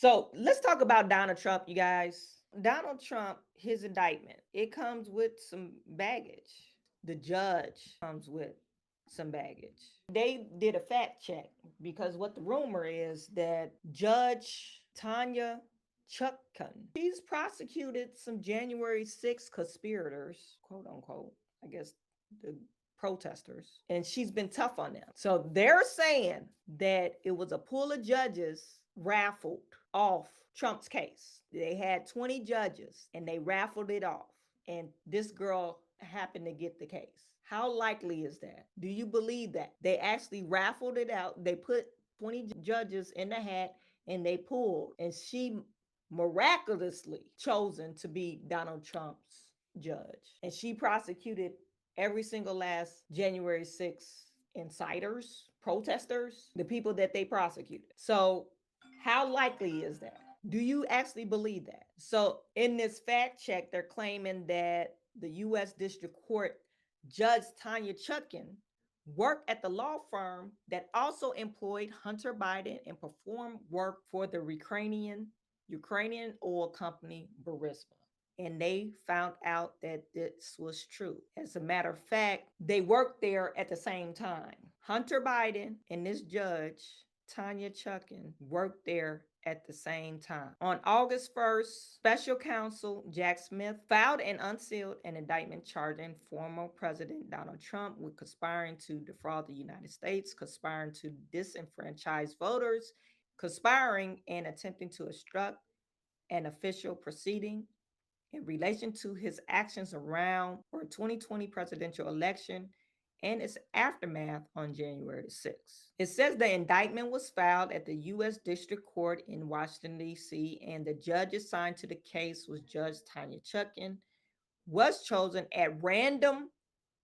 So let's talk about Donald Trump, you guys. Donald Trump, his indictment, it comes with some baggage. The judge comes with some baggage. They did a fact check because what the rumor is that Judge Tanya Chutkan, she's prosecuted some January 6th conspirators, quote unquote, I guess the protesters, and she's been tough on them. So they're saying that it was a pool of judges raffled off Trump's case. They had 20 judges and they raffled it off. And this girl happened to get the case. How likely is that? Do you believe that? They actually raffled it out. They put 20 judges in the hat and they pulled, and she miraculously chosen to be Donald Trump's judge. And she prosecuted every single last January 6th inciters, protesters, the people that they prosecuted. So how likely is that? Do you actually believe that? So in this fact check, they're claiming that the U.S. District Court Judge Tanya Chutkan worked at the law firm that also employed Hunter Biden and performed work for the Ukrainian oil company Burisma. And they found out that this was true. As a matter of fact, they worked there at the same time. Hunter Biden and this judge, Tanya Chutkan, worked there at the same time. On August 1st, special counsel Jack Smith filed and unsealed an indictment charging former President Donald Trump with conspiring to defraud the United States, conspiring to disenfranchise voters, conspiring and attempting to obstruct an official proceeding in relation to his actions around our 2020 presidential election and its aftermath on January 6th. It says the indictment was filed at the U.S. District Court in Washington, D.C., and the judge assigned to the case was Judge Tanya Chutkan, was chosen at random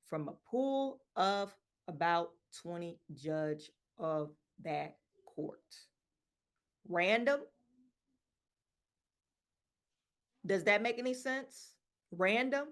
from a pool of about 20 judges of that court. Random? Does that make any sense? Random?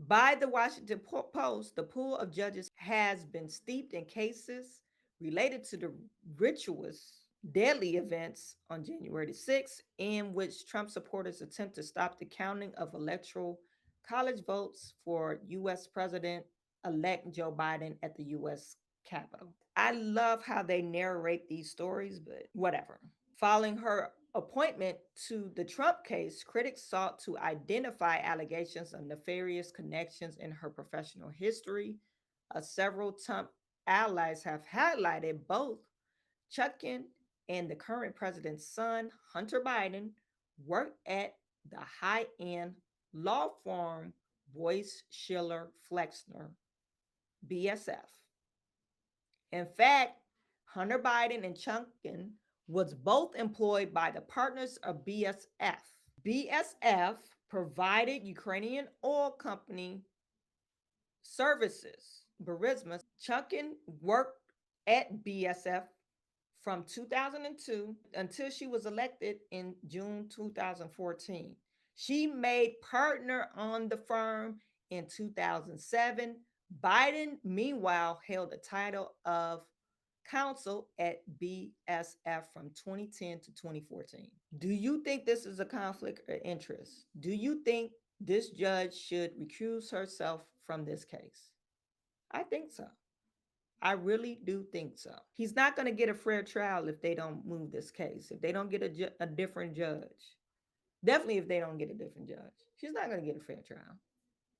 By the Washington Post, the pool of judges has been steeped in cases related to the rituous, deadly events on January 6th, in which Trump supporters attempt to stop the counting of electoral college votes for U.S. President-elect Joe Biden at the U.S. Capitol. I love how they narrate these stories, but whatever. Following her appointment to the Trump case, critics sought to identify allegations of nefarious connections in her professional history. Several Trump allies have highlighted both Chutkan and the current president's son, Hunter Biden, worked at the high-end law firm Boyce Schiller Flexner, BSF. In fact, Hunter Biden and Chutkan was both employed by the partners of BSF. BSF provided Ukrainian oil company services. Burisma. Chutkan worked at BSF from 2002 until she was elected in June 2014. She made partner on the firm in 2007. Biden, meanwhile, held the title of counsel at BSF from 2010 to 2014. Do you think this is a conflict of interest? Do you think this judge should recuse herself from this case? I think so. I really do think so. He's not going to get a fair trial if they don't move this case, if they don't get a different judge. Definitely if they don't get a different judge. She's not going to get a fair trial.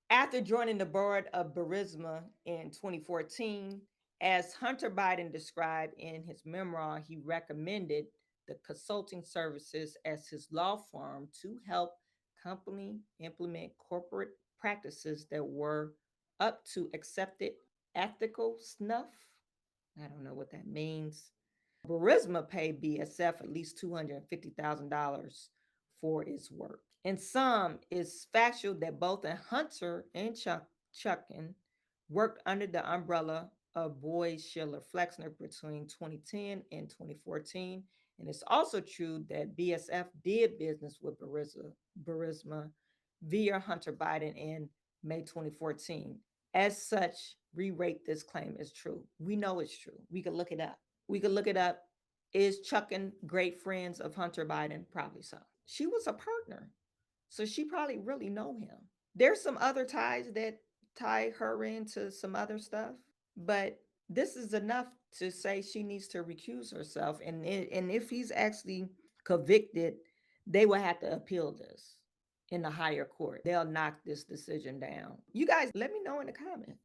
After joining the board of Burisma in 2014, as Hunter Biden described in his memoir, he recommended the consulting services as his law firm to help company implement corporate practices that were up to accepted ethical snuff. I don't know what that means. Burisma paid BSF at least $250,000 for its work. In sum, it's factual that both Hunter and Chutkan worked under the umbrella of Boyce Schiller Flexner between 2010 and 2014. And it's also true that BSF did business with Burisma via Hunter Biden in May 2014. As such, we rate this claim as true. We know it's true. We can look it up. We can look it up Is Chuck and great friends of Hunter Biden? Probably so. She was a partner, so she probably really know him. There's some other ties that tie her into some other stuff, but this is enough to say she needs to recuse herself. And if he's actually convicted, they will have to appeal this in the higher court. They'll knock this decision down. You guys, let me know in the comments.